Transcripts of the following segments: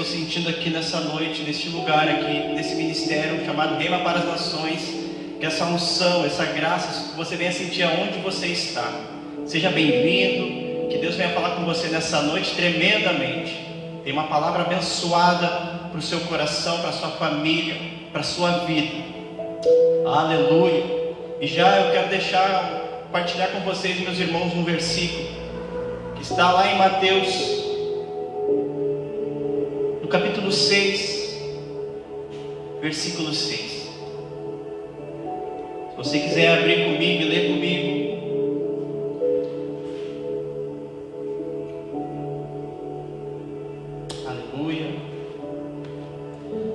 sentindo aqui nessa noite, neste lugar aqui, nesse ministério chamado Rema para as Nações, que essa unção, essa graça, que você venha sentir aonde você está. Seja bem-vindo, que Deus venha falar com você nessa noite tremendamente. Tem uma palavra abençoada para o seu coração, para a sua família, para a sua vida. Aleluia. E já eu quero compartilhar com vocês, meus irmãos, um versículo que está lá em Mateus, no capítulo 6, versículo 6. Se você quiser abrir comigo e ler comigo. Aleluia.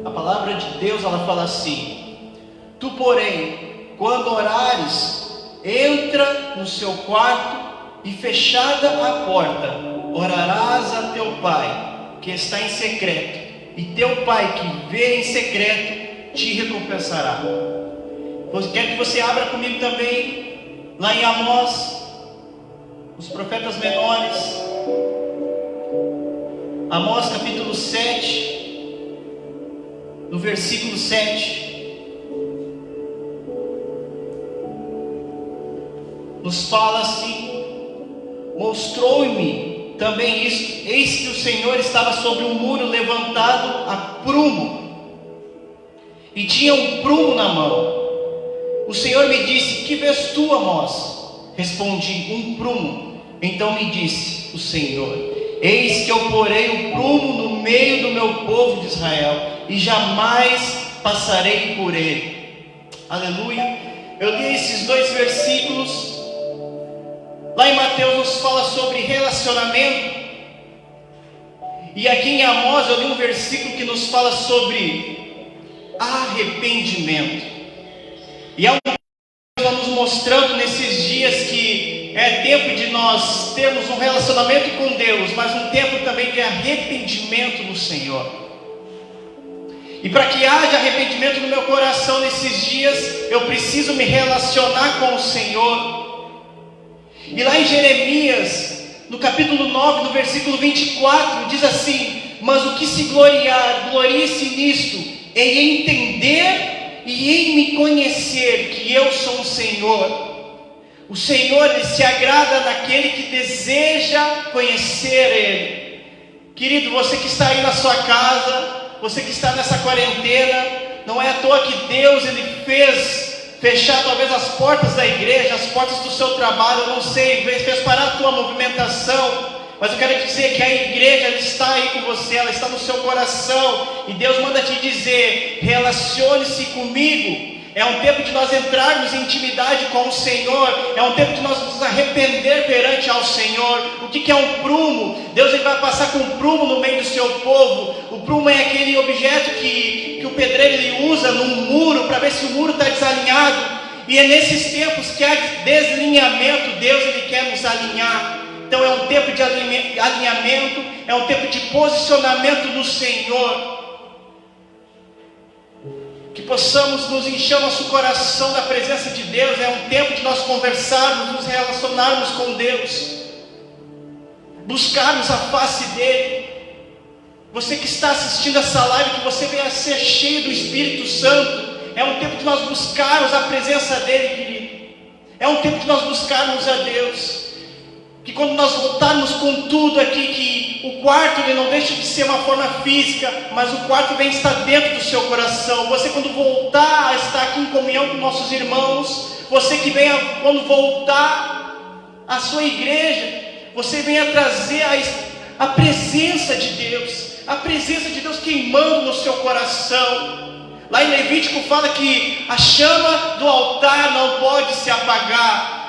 A palavra de Deus, ela fala assim: tu, porém, quando orares, entra no seu quarto e, fechada a porta, orarás a teu pai que está em secreto, e teu pai que vê em secreto te recompensará. Quero que você abra comigo também lá em Amós, os profetas menores, Amós capítulo 7, no versículo 7, nos fala assim: mostrou-me também isto, eis que o Senhor estava sobre um muro levantado a prumo, e tinha um prumo na mão. O Senhor me disse: que vês tu, Amós? Respondi: um prumo. Então me disse o Senhor: eis que eu porei o prumo no meio do meu povo de Israel, e jamais passarei por ele. Aleluia. Eu li esses dois versículos. Lá em Mateus nos fala sobre relacionamento, e aqui em Amós eu li um versículo que nos fala sobre arrependimento. E é um que está nos mostrando nesses dias que é tempo de nós termos um relacionamento com Deus, mas um tempo também de arrependimento no Senhor. E para que haja arrependimento no meu coração nesses dias, eu preciso me relacionar com o Senhor. E lá em Jeremias, no capítulo 9, no versículo 24, diz assim: mas o que se gloriar, glorie-se nisto, em entender e em me conhecer, que eu sou o Senhor. O Senhor, Ele se agrada naquele que deseja conhecer Ele. Querido, você que está aí na sua casa, você que está nessa quarentena, não é à toa que Deus, Ele fez fechar talvez as portas da igreja, as portas do seu trabalho, eu não sei, fez parar a tua movimentação, mas eu quero te dizer que a igreja, ela está aí com você, ela está no seu coração, e Deus manda te dizer: relacione-se comigo. É um tempo de nós entrarmos em intimidade com o Senhor, é um tempo de nós nos arrepender perante ao Senhor. O que é um prumo? Deus, ele vai passar com um prumo no meio do seu povo. O prumo é aquele objeto que o pedreiro ele usa num muro, para ver se o muro está desalinhado, e é nesses tempos que há desalinhamento, Deus ele quer nos alinhar. Então é um tempo de alinhamento, é um tempo de posicionamento no Senhor. Que possamos nos encher o nosso coração da presença de Deus. É um tempo de nós conversarmos, nos relacionarmos com Deus, buscarmos a face dEle. Você que está assistindo essa live, que você venha a ser cheio do Espírito Santo. É um tempo de nós buscarmos a presença dEle, querido. É um tempo de nós buscarmos a Deus. Que quando nós voltarmos com tudo aqui, que o quarto ele não deixa de ser uma forma física, mas o quarto vem estar dentro do seu coração. Você quando voltar a estar aqui em comunhão com nossos irmãos, você que venha quando voltar à sua igreja, você venha trazer a presença de Deus, a presença de Deus queimando no seu coração. Lá em Levítico fala que a chama do altar não pode se apagar.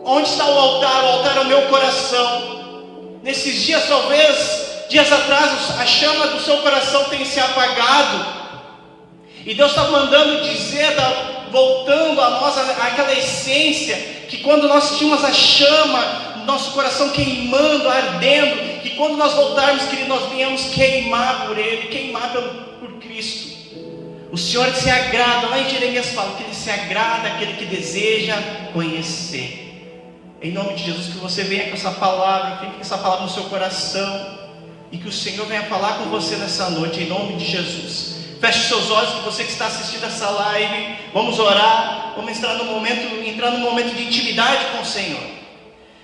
Onde está o altar? O altar é o meu coração. Nesses dias, talvez, dias atrás, a chama do seu coração tem se apagado. E Deus está mandando dizer, voltando a nós, aquela essência, que quando nós tínhamos a chama, nosso coração queimando, ardendo, que quando nós voltarmos, querido, nós venhamos queimar por Ele, queimar por Cristo. O Senhor se agrada, lá em Jeremias fala que Ele se agrada àquele que deseja conhecer. Em nome de Jesus, que você venha com essa palavra, fique com essa palavra no seu coração. e que o Senhor venha falar com você nessa noite, em nome de Jesus. Feche os seus olhos, que você que está assistindo essa live, vamos orar, vamos entrar num momento de intimidade com o Senhor.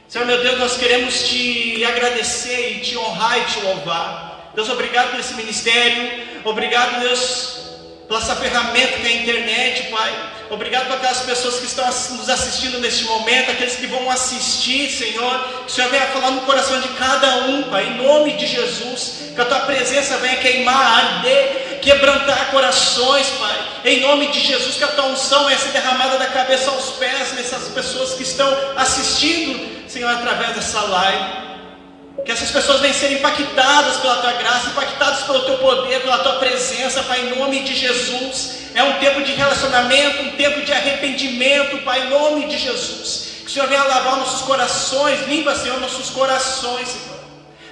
Senhor meu Deus, nós queremos te agradecer e te honrar e te louvar. Deus, obrigado por esse ministério, obrigado, Deus, pela essa ferramenta que é a internet, Pai. Obrigado por aquelas pessoas que estão nos assistindo neste momento, aqueles que vão assistir, Senhor. Que o Senhor venha falar no coração de cada um, Pai, em nome de Jesus. Que a Tua presença venha queimar, arder, quebrantar corações, Pai, em nome de Jesus. Que a Tua unção venha ser derramada da cabeça aos pés dessas pessoas que estão assistindo, Senhor, através dessa live. Que essas pessoas venham ser impactadas pela Tua graça, impactadas pelo Teu poder, pela Tua presença, Pai, em nome de Jesus. É um tempo de relacionamento, um tempo de arrependimento, Pai, em nome de Jesus. Que o Senhor venha lavar nossos corações, limpa, Senhor, nossos corações, Senhor.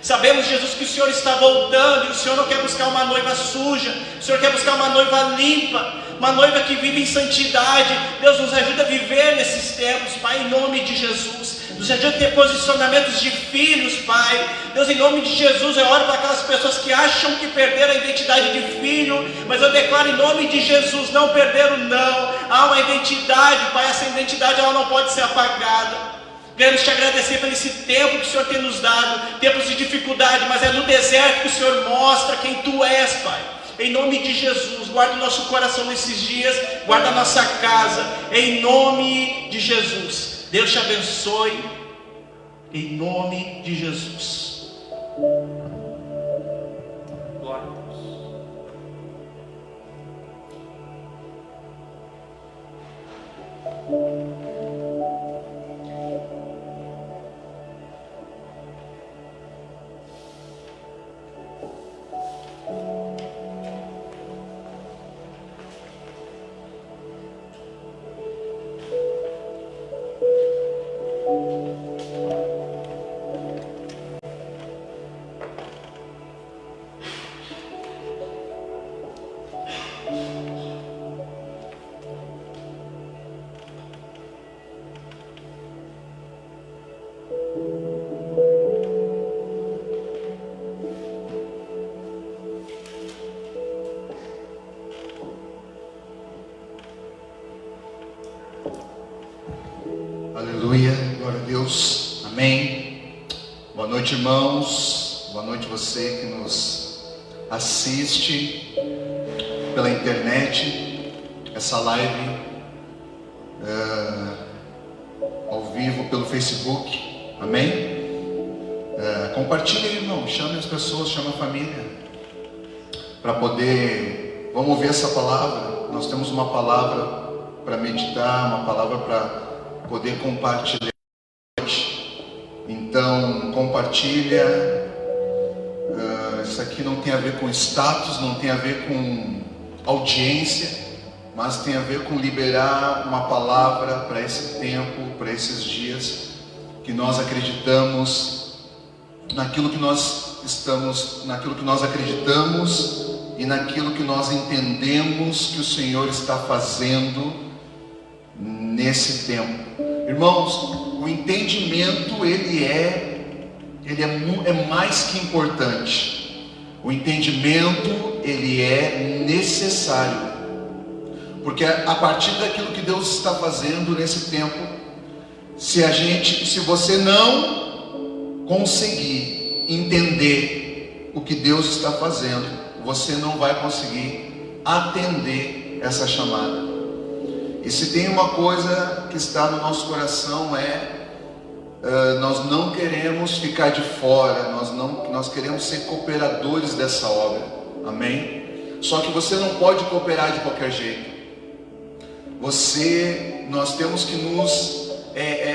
Sabemos, Jesus, que o Senhor está voltando, e o Senhor não quer buscar uma noiva suja, o Senhor quer buscar uma noiva limpa, uma noiva que vive em santidade. Deus, nos ajuda a viver nesses tempos, Pai, em nome de Jesus. Nos ajuda a ter posicionamentos de filhos, Pai. Deus, em nome de Jesus, eu oro para aquelas pessoas que acham que perderam a identidade de filho, mas eu declaro em nome de Jesus, não perderam não. Há uma identidade, Pai, essa identidade ela não pode ser apagada. Queremos te agradecer por esse tempo que o Senhor tem nos dado, tempos de dificuldade, mas é no deserto que o Senhor mostra quem Tu és, Pai. Em nome de Jesus, guarda o nosso coração nesses dias, guarda a nossa casa, em nome de Jesus. Deus te abençoe, em nome de Jesus. Glória a Deus. Aleluia, glória a Deus, amém. Boa noite, irmãos, boa noite você que nos assiste pela internet, essa live ao vivo pelo Facebook, amém. Compartilhe, irmão, chame as pessoas, chame a família, para poder, vamos ouvir essa palavra. Nós temos uma palavra para meditar, uma palavra para poder compartilhar. Então compartilha. Isso aqui não tem a ver com status, não tem a ver com audiência, mas tem a ver com liberar uma palavra para esse tempo, para esses dias, que nós acreditamos naquilo que nós estamos, naquilo que nós acreditamos e naquilo que nós entendemos que o Senhor está fazendo nesse tempo. Irmãos, o entendimento ele é mais que importante. O entendimento ele é necessário, porque a partir daquilo que Deus está fazendo nesse tempo, se você não conseguir entender o que Deus está fazendo, você não vai conseguir atender essa chamada. E se tem uma coisa que está no nosso coração nós não queremos ficar de fora, nós queremos ser cooperadores dessa obra, amém? Só que você não pode cooperar de qualquer jeito. Nós temos que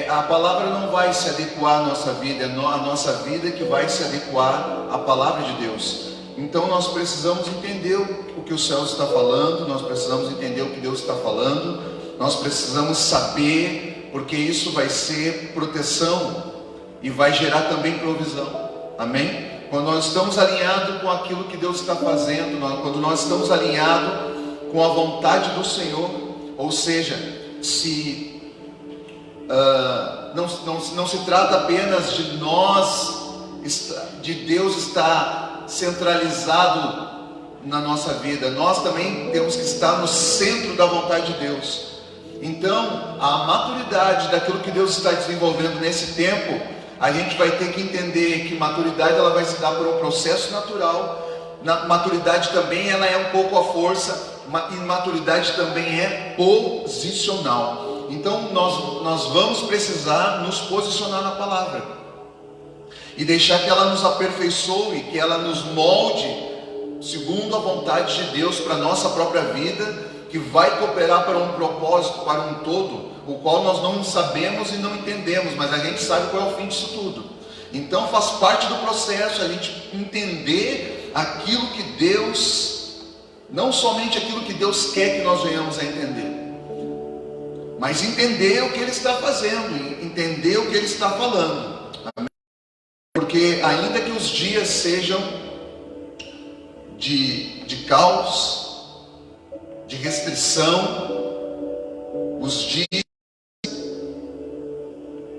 a palavra não vai se adequar à nossa vida, é a nossa vida que vai se adequar à palavra de Deus. Então nós precisamos entender o que o céu está falando, nós precisamos entender o que Deus está falando. Nós precisamos saber, porque isso vai ser proteção e vai gerar também provisão, amém? Quando nós estamos alinhados com aquilo que Deus está fazendo, quando nós estamos alinhados com a vontade do Senhor, ou seja, não se trata apenas de Deus estar centralizado na nossa vida, nós também temos que estar no centro da vontade de Deus. Então, a maturidade daquilo que Deus está desenvolvendo nesse tempo, a gente vai ter que entender que maturidade ela vai se dar por um processo natural. Maturidade também ela é um pouco a força, e maturidade também é posicional. Então nós vamos precisar nos posicionar na palavra e deixar que ela nos aperfeiçoe, que ela nos molde segundo a vontade de Deus para a nossa própria vida, que vai cooperar para um propósito, para um todo, o qual nós não sabemos e não entendemos, mas a gente sabe qual é o fim disso tudo. Então faz parte do processo a gente entender aquilo que Deus, não somente aquilo que Deus quer que nós venhamos a entender, mas entender o que Ele está fazendo, entender o que Ele está falando. Amém? Porque ainda que os dias sejam de caos, de restrição, os dias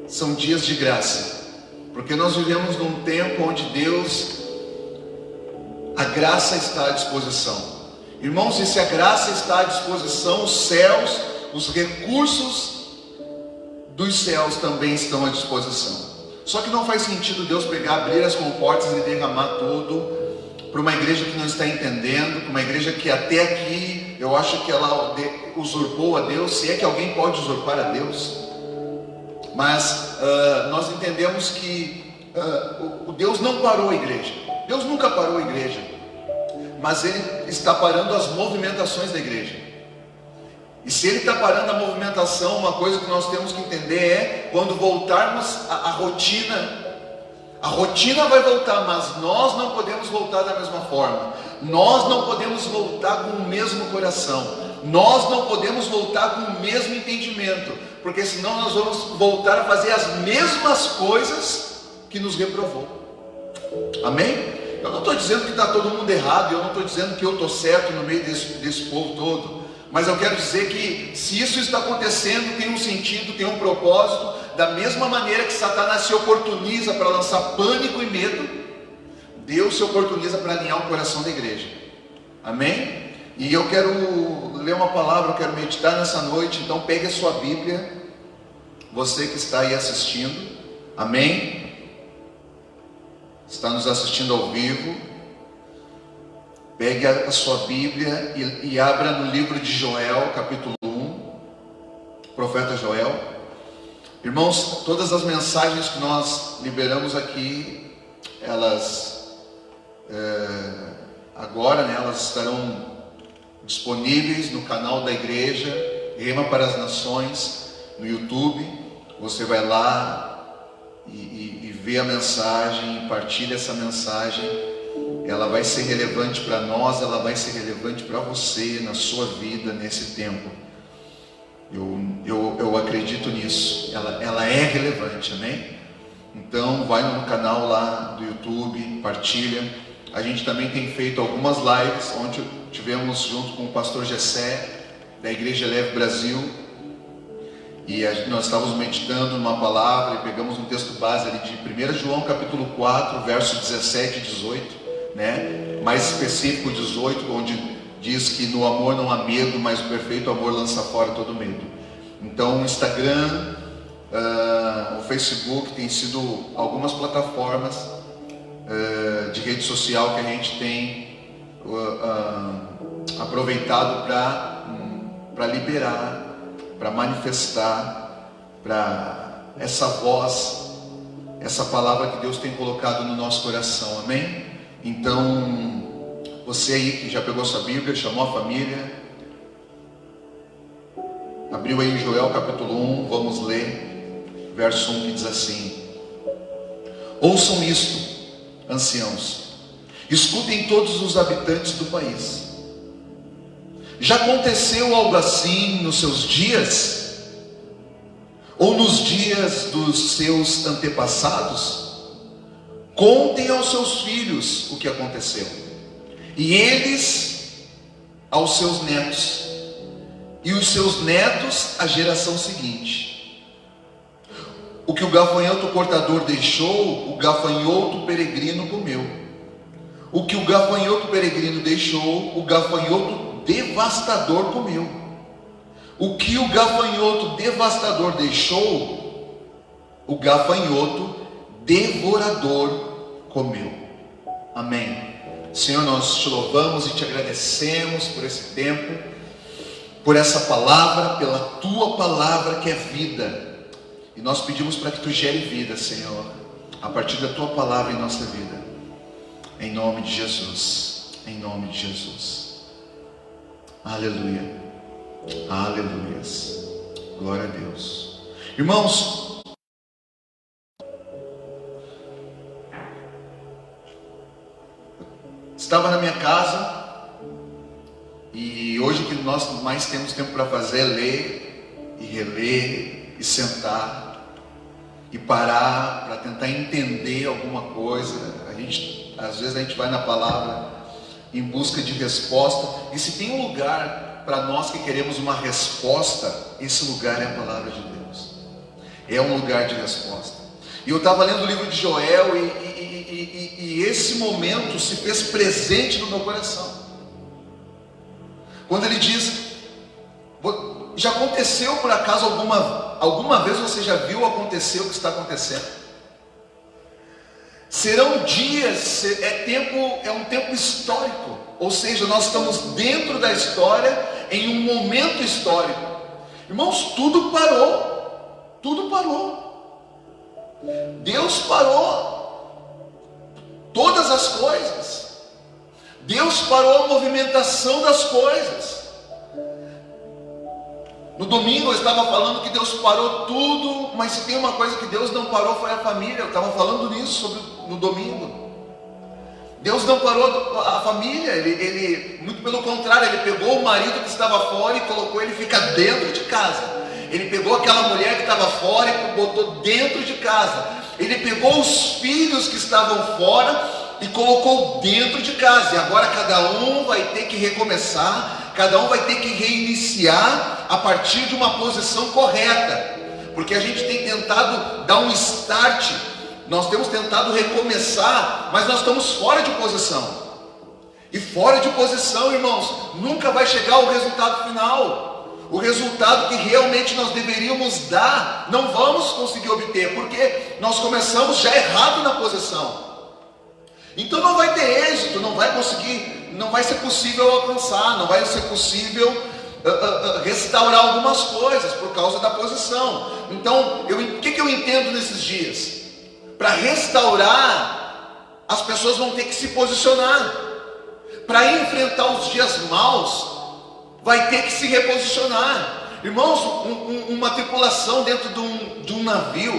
são dias de graça, porque nós vivemos num tempo onde Deus, a graça está à disposição. Irmãos, e se a graça está à disposição, os céus, os recursos dos céus também estão à disposição. Só que não faz sentido Deus pegar, abrir as comportas e derramar tudo para uma igreja que não está entendendo, para uma igreja que até aqui, eu acho que ela usurpou a Deus, se é que alguém pode usurpar a Deus. Mas nós entendemos que o Deus não parou a igreja. Deus nunca parou a igreja, mas Ele está parando as movimentações da igreja. E se Ele está parando a movimentação, uma coisa que nós temos que entender é, quando voltarmos à rotina, a rotina vai voltar, mas nós não podemos voltar da mesma forma. Nós não podemos voltar com o mesmo coração. Nós não podemos voltar com o mesmo entendimento, porque senão nós vamos voltar a fazer as mesmas coisas que nos reprovou. Amém? Eu não estou dizendo que está todo mundo errado, eu não estou dizendo que eu estou certo no meio desse povo todo, mas eu quero dizer que se isso está acontecendo, tem um sentido, tem um propósito. Da mesma maneira que Satanás se oportuniza para lançar pânico e medo, Deus se oportuniza para alinhar o coração da igreja. Amém? E eu quero ler uma palavra, eu quero meditar nessa noite. Então pegue a sua Bíblia, você que está aí assistindo, amém? Está nos assistindo ao vivo, pegue a sua Bíblia e abra no livro de Joel, capítulo 1, profeta Joel. Irmãos, todas as mensagens que nós liberamos aqui, elas agora, né, elas estarão disponíveis no canal da igreja, Rema para as Nações, no YouTube. Você vai lá e vê a mensagem, e partilha essa mensagem. Ela vai ser relevante para nós, ela vai ser relevante para você, na sua vida, nesse tempo. Eu acredito nisso, ela é relevante, amém? Então vai no canal lá do YouTube, partilha. A gente também tem feito algumas lives, onde tivemos junto com o pastor Gessé, da Igreja Leve Brasil, e nós estávamos meditando numa palavra, e pegamos um texto base ali de 1 João capítulo 4, verso 17 e 18, né? Mais específico 18, onde diz que no amor não há medo, mas o perfeito amor lança fora todo medo. Então o Instagram, o Facebook tem sido algumas plataformas de rede social que a gente tem aproveitado para liberar, para manifestar, para essa voz, essa palavra que Deus tem colocado no nosso coração, amém? Então, você aí que já pegou sua Bíblia, chamou a família, abriu aí em Joel capítulo 1, vamos ler, verso 1 que diz assim: ouçam isto, anciãos, escutem todos os habitantes do país. Já aconteceu algo assim nos seus dias? Ou nos dias dos seus antepassados? Contem aos seus filhos o que aconteceu, e eles aos seus netos, e os seus netos à geração seguinte. O que o gafanhoto cortador deixou, o gafanhoto peregrino comeu. O que o gafanhoto peregrino deixou, o gafanhoto devastador comeu. O que o gafanhoto devastador deixou, o gafanhoto devorador comeu. Amém. Senhor, nós te louvamos e te agradecemos por esse tempo, por essa palavra, pela tua palavra que é vida. E nós pedimos para que tu gere vida, Senhor, a partir da tua palavra em nossa vida. Em nome de Jesus. Em nome de Jesus. Aleluia. Aleluias. Glória a Deus. Irmãos, estava na minha casa, e hoje o que nós mais temos tempo para fazer é ler e reler e sentar e parar para tentar entender alguma coisa. Às vezes a gente vai na palavra em busca de resposta, e se tem um lugar para nós que queremos uma resposta, esse lugar é a palavra de Deus. É um lugar de resposta. E eu estava lendo o livro de Joel, e esse momento se fez presente no meu coração. Quando ele diz: já aconteceu por acaso alguma vez você já viu acontecer o que está acontecendo? Serão dias, é um tempo histórico, ou seja, nós estamos dentro da história, em um momento histórico. Irmãos, tudo parou. Tudo parou. Deus parou todas as coisas. Deus parou a movimentação das coisas. No domingo eu estava falando que Deus parou tudo, mas se tem uma coisa que Deus não parou foi a família. Eu estava falando nisso no domingo. Deus não parou a família, ele muito pelo contrário, ele pegou o marido que estava fora e colocou ele ficar dentro de casa. Ele pegou aquela mulher que estava fora e botou dentro de casa. Ele pegou os filhos que estavam fora e colocou dentro de casa. E agora cada um vai ter que recomeçar, cada um vai ter que reiniciar a partir de uma posição correta. Porque a gente tem tentado dar um start, nós temos tentado recomeçar, mas nós estamos fora de posição. E fora de posição, irmãos, nunca vai chegar ao resultado final. O resultado que realmente nós deveríamos dar, não vamos conseguir obter, porque nós começamos já errado na posição. Então não vai ter êxito, não vai conseguir, não vai ser possível alcançar, não vai ser possível restaurar algumas coisas por causa da posição. Então, o que eu entendo nesses dias? Para restaurar, as pessoas vão ter que se posicionar. Para enfrentar os dias maus, vai ter que se reposicionar. Irmãos, uma tripulação dentro de um navio,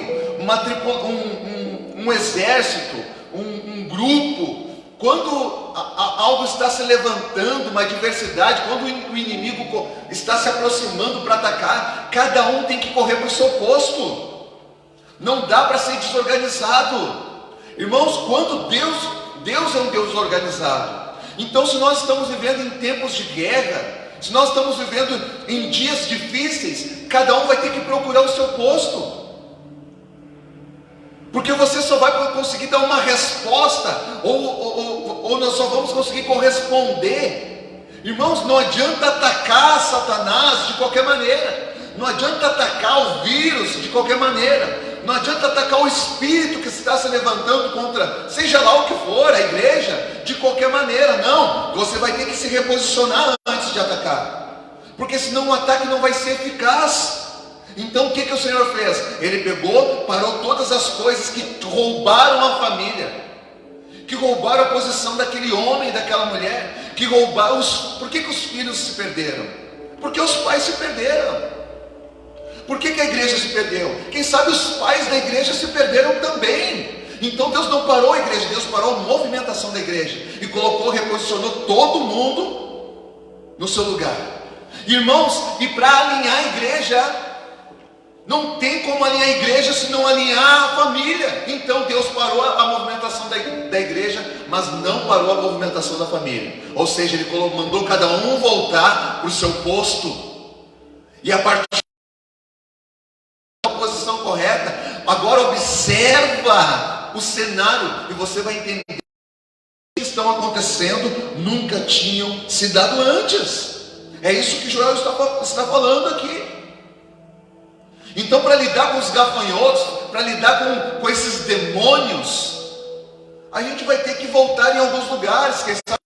um exército, um grupo, quando algo está se levantando, uma adversidade, quando o inimigo está se aproximando para atacar, cada um tem que correr para o seu posto. Não dá para ser desorganizado. Irmãos, quando Deus é um Deus organizado. Então, se nós estamos vivendo em tempos de guerra, se nós estamos vivendo em dias difíceis, cada um vai ter que procurar o seu posto. Porque você só vai conseguir dar uma resposta, ou nós só vamos conseguir corresponder. Irmãos, não adianta atacar Satanás de qualquer maneira. Não adianta atacar o vírus de qualquer maneira. Não adianta atacar o espírito que está se levantando contra, seja lá o que for, a igreja, de qualquer maneira. Não, você vai ter que se reposicionar antes de atacar, porque senão o ataque não vai ser eficaz. Então o que o Senhor fez? Ele pegou, parou todas as coisas que roubaram a família, que roubaram a posição daquele homem e daquela mulher, que roubaram Por que os filhos se perderam? Porque os pais se perderam. Por que a igreja se perdeu? Quem sabe os pais da igreja se perderam também. Então Deus não parou a igreja, Deus parou a movimentação da igreja e colocou, reposicionou todo mundo no seu lugar. Irmãos, e para alinhar a igreja, não tem como alinhar a igreja se não alinhar a família. Então Deus parou a movimentação da igreja, mas não parou a movimentação da família. Ou seja, Ele mandou cada um voltar para o seu posto. E a partir posição correta, agora observa o cenário e você vai entender o que estão acontecendo nunca tinham se dado antes. É isso que Joel está falando aqui. Então, para lidar com os gafanhotos, para lidar com esses demônios, a gente vai ter que voltar em alguns lugares. Quem sabe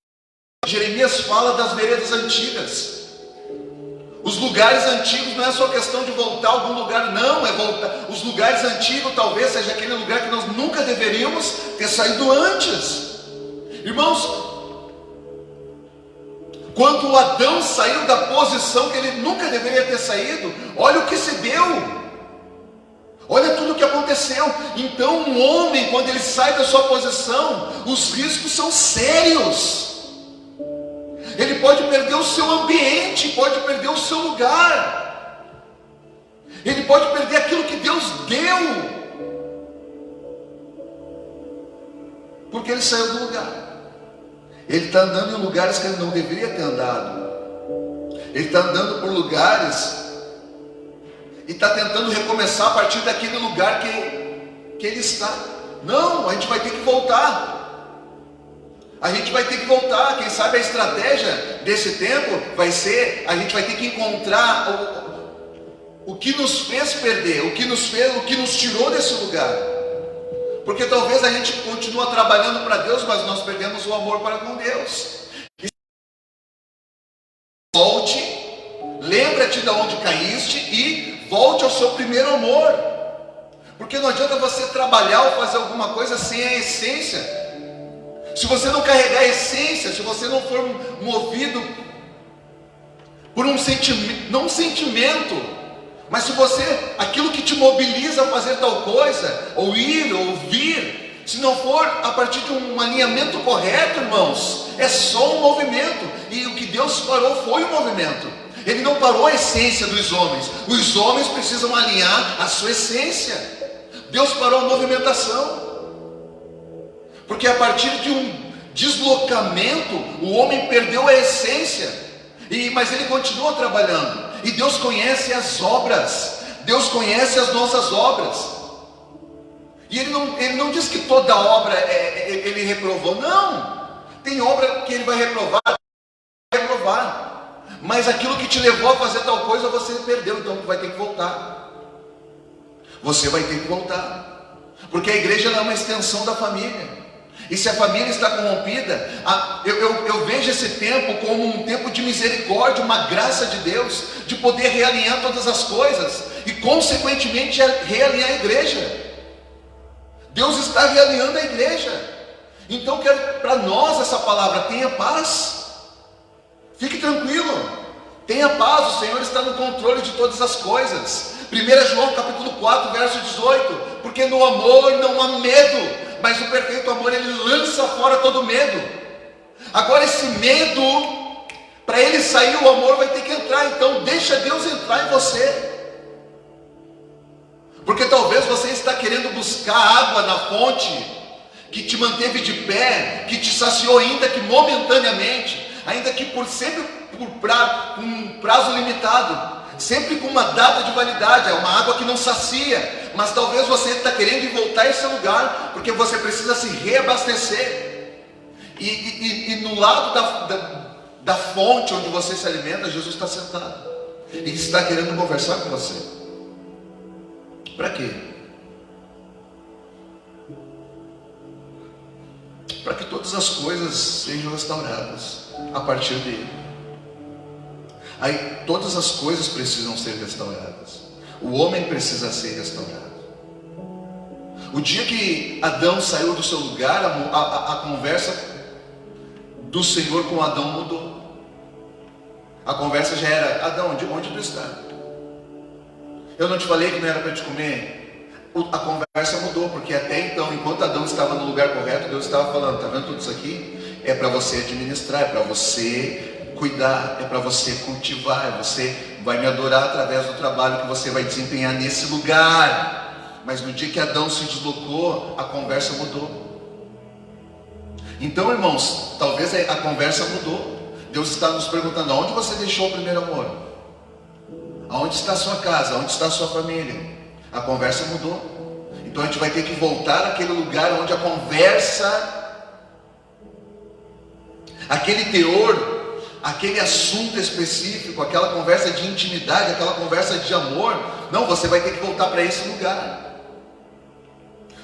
Jeremias fala das veredas antigas. Os lugares antigos não é só questão de voltar a algum lugar, não, é voltar. Os lugares antigos talvez seja aquele lugar que nós nunca deveríamos ter saído antes. Irmãos, quando Adão saiu da posição que ele nunca deveria ter saído, olha o que se deu. Olha tudo o que aconteceu. Então um homem, quando ele sai da sua posição, os riscos são sérios. Ele pode perder o seu ambiente, pode perder o seu lugar. Ele pode perder aquilo que Deus deu, porque ele saiu do lugar. Ele está andando em lugares que ele não deveria ter andado. Ele está andando por lugares e está tentando recomeçar a partir daquele lugar que ele está. Não, a gente vai ter que voltar. A gente vai ter que voltar. Quem sabe a estratégia desse tempo vai ser: a gente vai ter que encontrar o que nos fez perder, o que nos tirou desse lugar. Porque talvez a gente continue trabalhando para Deus, mas nós perdemos o amor para com Deus. Volte, lembra-te de onde caíste e volte ao seu primeiro amor. Porque não adianta você trabalhar ou fazer alguma coisa sem a essência. Se você não carregar a essência, se você não for movido por um sentimento, não um sentimento, mas se você, aquilo que te mobiliza a fazer tal coisa, ou ir, ou vir, se não for a partir de um alinhamento correto, irmãos, é só um movimento. E o que Deus parou foi o movimento. Ele não parou a essência dos homens. Os homens precisam alinhar a sua essência. Deus parou a movimentação. Porque a partir de um deslocamento, o homem perdeu a essência. Mas ele continua trabalhando. E Deus conhece as obras. Deus conhece as nossas obras. E ele não diz que toda obra ele reprovou. Não. Tem obra que ele vai reprovar. Mas aquilo que te levou a fazer tal coisa, você perdeu. Então vai ter que voltar. Você vai ter que voltar. Porque a igreja é uma extensão da família. E se a família está corrompida, eu vejo esse tempo como um tempo de misericórdia, uma graça de Deus, de poder realinhar todas as coisas, e consequentemente realinhar a igreja. Deus está realinhando a igreja. Então quero para nós essa palavra: tenha paz, fique tranquilo, tenha paz, o Senhor está no controle de todas as coisas. 1 João capítulo 4, verso 18, porque no amor não há medo, mas o perfeito amor, ele lança fora todo medo. Agora esse medo, para ele sair, o amor vai ter que entrar. Então deixa Deus entrar em você. Porque talvez você está querendo buscar água na fonte que te manteve de pé, que te saciou ainda que momentaneamente, ainda que sempre por um prazo limitado, sempre com uma data de validade. É uma água que não sacia. Mas talvez você está querendo voltar a esse lugar, porque você precisa se reabastecer. E no lado da fonte onde você se alimenta, Jesus está sentado. Ele está querendo conversar com você. Para quê? Para que todas as coisas sejam restauradas a partir dele. Aí todas as coisas precisam ser restauradas. O homem precisa ser restaurado. O dia que Adão saiu do seu lugar, a conversa do Senhor com Adão mudou. A conversa já era: Adão, de onde tu está? Eu não te falei que não era para te comer? A conversa mudou, porque até então, enquanto Adão estava no lugar correto, Deus estava falando: está vendo tudo isso aqui? É para você administrar, é para você cuidar, é para você cultivar, você vai me adorar através do trabalho que você vai desempenhar nesse lugar. Mas no dia que Adão se deslocou, a conversa mudou. Então, irmãos, talvez a conversa mudou. Deus está nos perguntando: aonde você deixou o primeiro amor? Aonde está a sua casa? Aonde está a sua família? A conversa mudou. Então a gente vai ter que voltar àquele lugar onde a conversa aquele teor, aquele assunto específico, aquela conversa de intimidade, aquela conversa de amor. Não, você vai ter que voltar para esse lugar,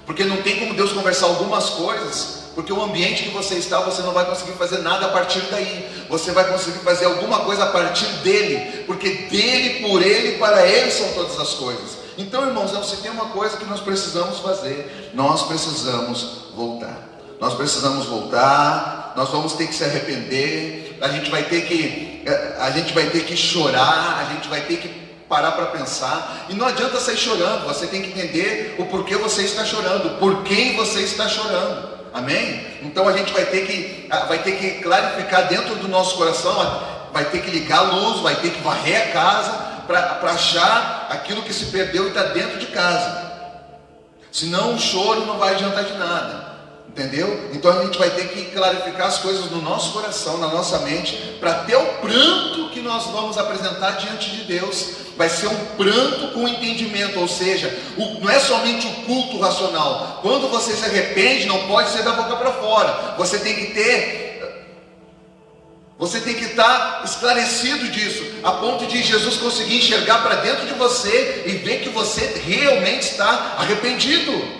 porque não tem como Deus conversar algumas coisas, porque o ambiente que você está, você não vai conseguir fazer nada a partir daí. Você vai conseguir fazer alguma coisa a partir dele, porque dele, por ele, para ele são todas as coisas. Então, irmãos, se tem uma coisa que nós precisamos fazer, nós precisamos voltar. Nós precisamos voltar, nós vamos ter que se arrepender, a gente vai ter que chorar, a gente vai ter que parar para pensar. E não adianta sair chorando, você tem que entender o porquê você está chorando, por quem você está chorando. Amém? Então a gente vai ter que clarificar dentro do nosso coração, vai ter que ligar a luz, vai ter que varrer a casa para achar aquilo que se perdeu e está dentro de casa. Senão o choro não vai adiantar de nada. Entendeu? Então a gente vai ter que clarificar as coisas no nosso coração, na nossa mente, para ter o pranto que nós vamos apresentar diante de Deus. Vai ser um pranto com entendimento, ou seja, não é somente o culto racional. Quando você se arrepende, não pode ser da boca para fora. Você tem que estar esclarecido disso, a ponto de Jesus conseguir enxergar para dentro de você e ver que você realmente está arrependido.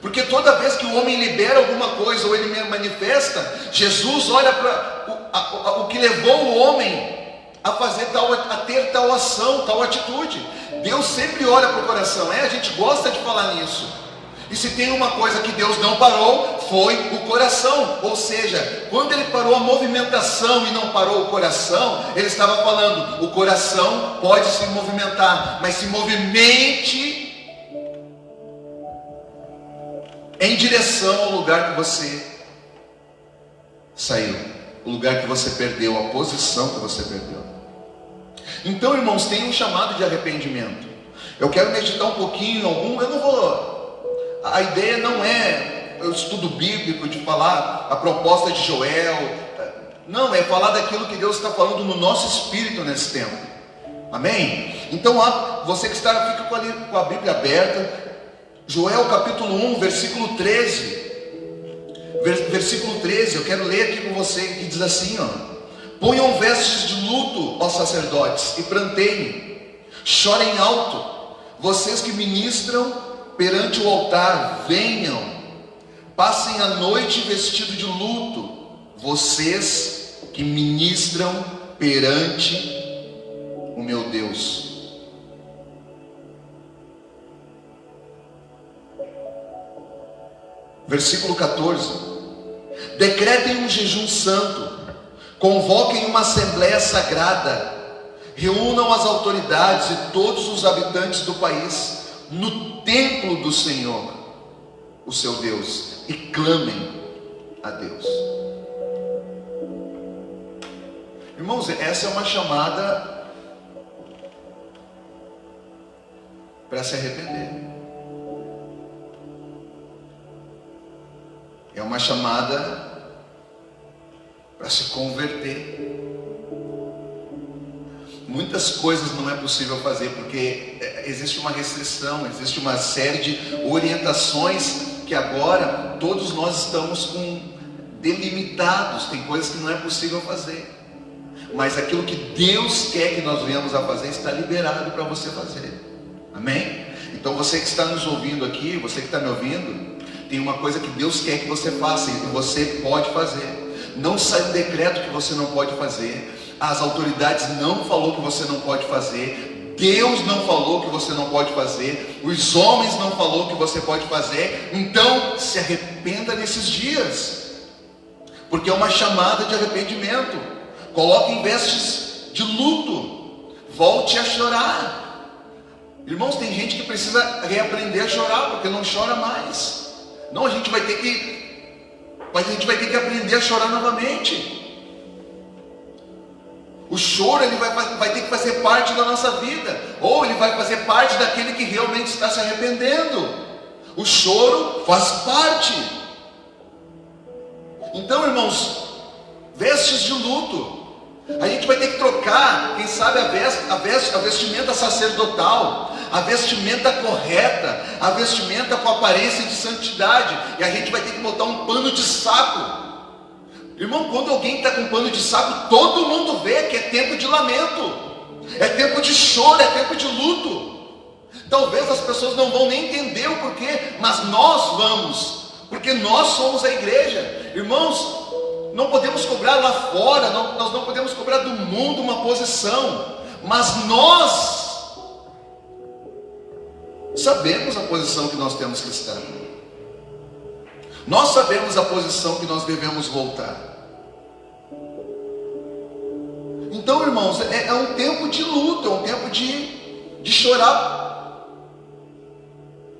Porque toda vez que o homem libera alguma coisa ou ele manifesta, Jesus olha para o que levou o homem a ter tal ação, tal atitude. Deus sempre olha para o coração. A gente gosta de falar nisso. E se tem uma coisa que Deus não parou, foi o coração. Ou seja, quando ele parou a movimentação e não parou o coração, ele estava falando: o coração pode se movimentar, mas se movimente em direção ao lugar que você saiu, o lugar que você perdeu, a posição que você perdeu. Então, irmãos, tem um chamado de arrependimento. Eu quero meditar um pouquinho, a ideia não é o estudo bíblico de falar a proposta de Joel, não, é falar daquilo que Deus está falando no nosso espírito nesse tempo. Amém? Então, você que fica com a Bíblia aberta, Joel capítulo 1, versículo 13. Versículo 13, eu quero ler aqui com você, que diz assim, ponham vestes de luto, ó sacerdotes, e pranteiem, chorem alto, vocês que ministram perante o altar, venham, passem a noite vestido de luto, vocês que ministram perante o meu Deus. Versículo 14: decretem um jejum santo, convoquem uma assembleia sagrada, reúnam as autoridades e todos os habitantes do país no templo do Senhor, o seu Deus, e clamem a Deus. Irmãos, essa é uma chamada para se arrepender. É uma chamada para se converter. Muitas coisas não é possível fazer porque existe uma restrição, existe uma série de orientações que agora todos nós estamos delimitados. Tem coisas que não é possível fazer, mas aquilo que Deus quer que nós venhamos a fazer está liberado para você fazer. Amém? Então você que está nos ouvindo aqui, você que está me ouvindo, tem uma coisa que Deus quer que você faça e você pode fazer. Não sai um decreto que você não pode fazer. As autoridades não falou que você não pode fazer. Deus não falou que você não pode fazer. Os homens não falou que você pode fazer. Então se arrependa nesses dias, porque é uma chamada de arrependimento. Coloque em vestes de luto. Volte a chorar. Irmãos, tem gente que precisa reaprender a chorar, porque não chora mais. Não, a gente vai ter que aprender a chorar novamente. O choro ele vai ter que fazer parte da nossa vida, ou ele vai fazer parte daquele que realmente está se arrependendo. O choro faz parte. Então, irmãos, vestes de luto. A gente vai ter que trocar, quem sabe, a vestimenta sacerdotal, a vestimenta correta, a vestimenta com aparência de santidade, e a gente vai ter que botar um pano de saco. Irmão, quando alguém está com pano de saco, todo mundo vê que é tempo de lamento, é tempo de choro, é tempo de luto. Talvez as pessoas não vão nem entender o porquê, mas nós vamos, porque nós somos a igreja. Irmãos, não podemos cobrar lá fora, nós não podemos cobrar do mundo uma posição, mas nós sabemos a posição que nós temos que estar. Nós sabemos a posição que nós devemos voltar. Então, irmãos, é um tempo de luta, é um tempo de chorar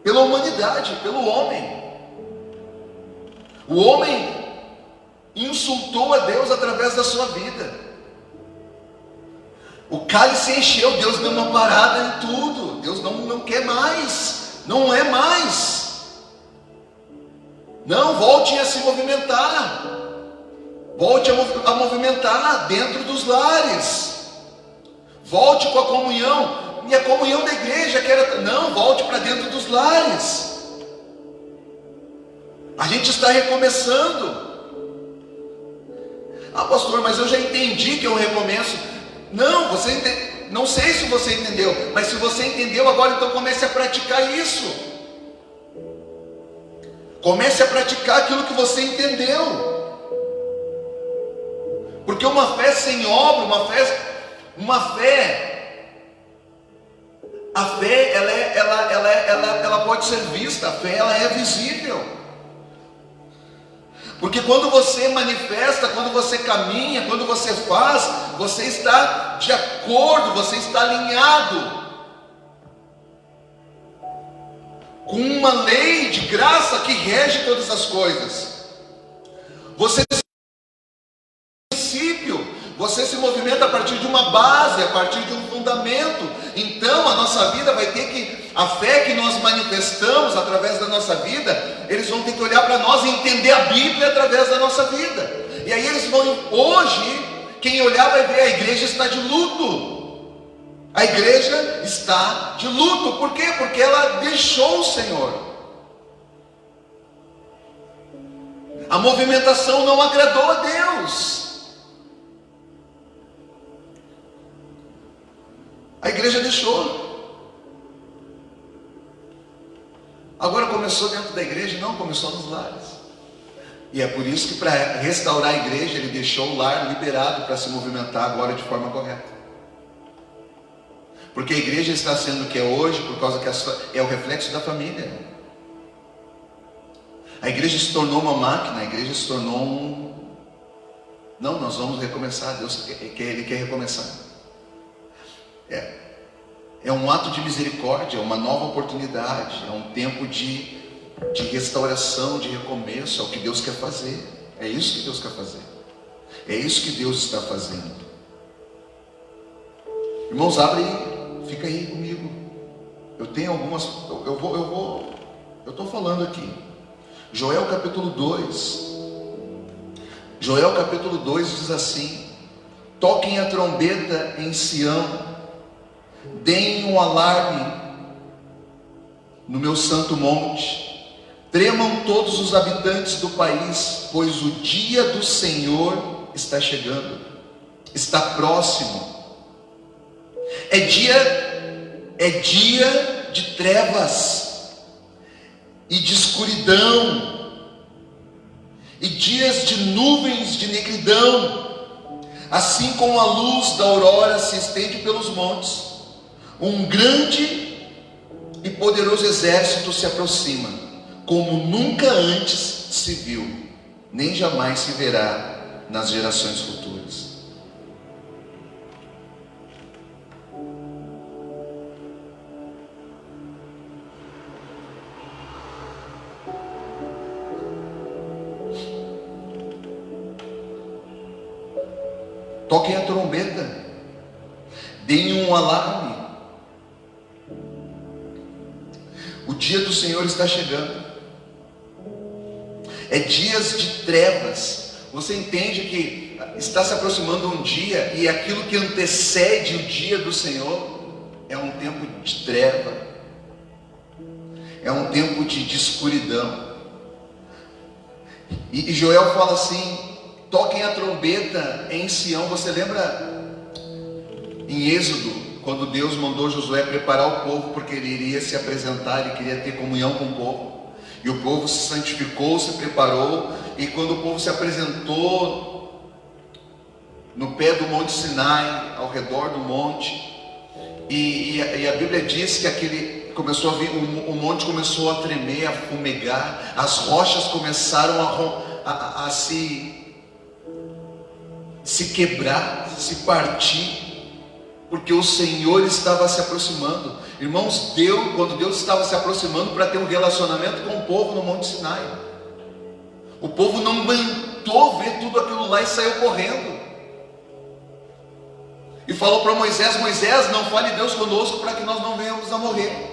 pela humanidade, pelo homem. O homem insultou a Deus através da sua vida. O cálice encheu, Deus deu uma parada em tudo. Deus não quer mais, não é mais. Não, volte a se movimentar. Volte a movimentar dentro dos lares. Volte com a comunhão. E a comunhão da igreja que era... Não, volte para dentro dos lares. A gente está recomeçando. Ah, pastor, mas eu já entendi que é um recomeço. Não, não sei se você entendeu, mas se você entendeu, agora então comece a praticar isso. Comece a praticar aquilo que você entendeu. Porque uma fé sem obra, a fé ela pode ser vista, a fé ela é visível. Porque quando você manifesta, quando você caminha, quando você faz, você está de acordo, você está alinhado com uma lei de graça que rege todas as coisas. Você se movimenta a partir de uma base, a partir de um fundamento. Então a nossa vida vai ter que, a fé que nós manifestamos através da nossa vida, eles vão ter que olhar para nós e entender a Bíblia através da nossa vida. E aí eles vão, hoje, quem olhar vai ver, a igreja está de luto. A igreja está de luto. Por quê? Porque ela deixou o Senhor. A movimentação não agradou a Deus. A igreja deixou. Agora começou dentro da igreja? Não, começou nos lares. E é por isso que para restaurar a igreja, ele deixou o lar liberado para se movimentar agora de forma correta. Porque a igreja está sendo o que é hoje, por causa que é o reflexo da família. A igreja se tornou uma máquina, a igreja se tornou um... Não, nós vamos recomeçar, Ele quer recomeçar. É um ato de misericórdia, é uma nova oportunidade, é um tempo de restauração, de recomeço, é o que Deus quer fazer. É isso que Deus quer fazer. É isso que Deus está fazendo. Irmãos, abre aí, fica aí comigo. Eu tenho algumas, eu estou falando aqui. Joel capítulo 2. Joel capítulo 2 diz assim: toquem a trombeta em Sião, deem um alarme no meu santo monte, tremam todos os habitantes do país, pois o dia do Senhor está chegando, está próximo. É dia de trevas e de escuridão, e dias de nuvens de negridão, assim como a luz da aurora se estende pelos montes. Um grande e poderoso exército se aproxima, como nunca antes se viu, nem jamais se verá nas gerações futuras. Toquem a trombeta, deem um alarme. O dia do Senhor está chegando. É dias de trevas. Você entende que está se aproximando um dia, e aquilo que antecede o dia do Senhor é um tempo de treva, é um tempo de escuridão. E Joel fala assim: toquem a trombeta em Sião. Você lembra em Êxodo, quando Deus mandou Josué preparar o povo, porque ele iria se apresentar, ele queria ter comunhão com o povo, e o povo se santificou, se preparou, e quando o povo se apresentou no pé do Monte Sinai, ao redor do monte, e a Bíblia diz que começou a vir, o monte começou a tremer, a fumegar, as rochas começaram a se quebrar, se partir, porque o Senhor estava se aproximando. Irmãos, quando Deus estava se aproximando para ter um relacionamento com o povo no Monte Sinai, o povo não aguentou ver tudo aquilo lá e saiu correndo. E falou para Moisés: Moisés, não fale Deus conosco para que nós não venhamos a morrer.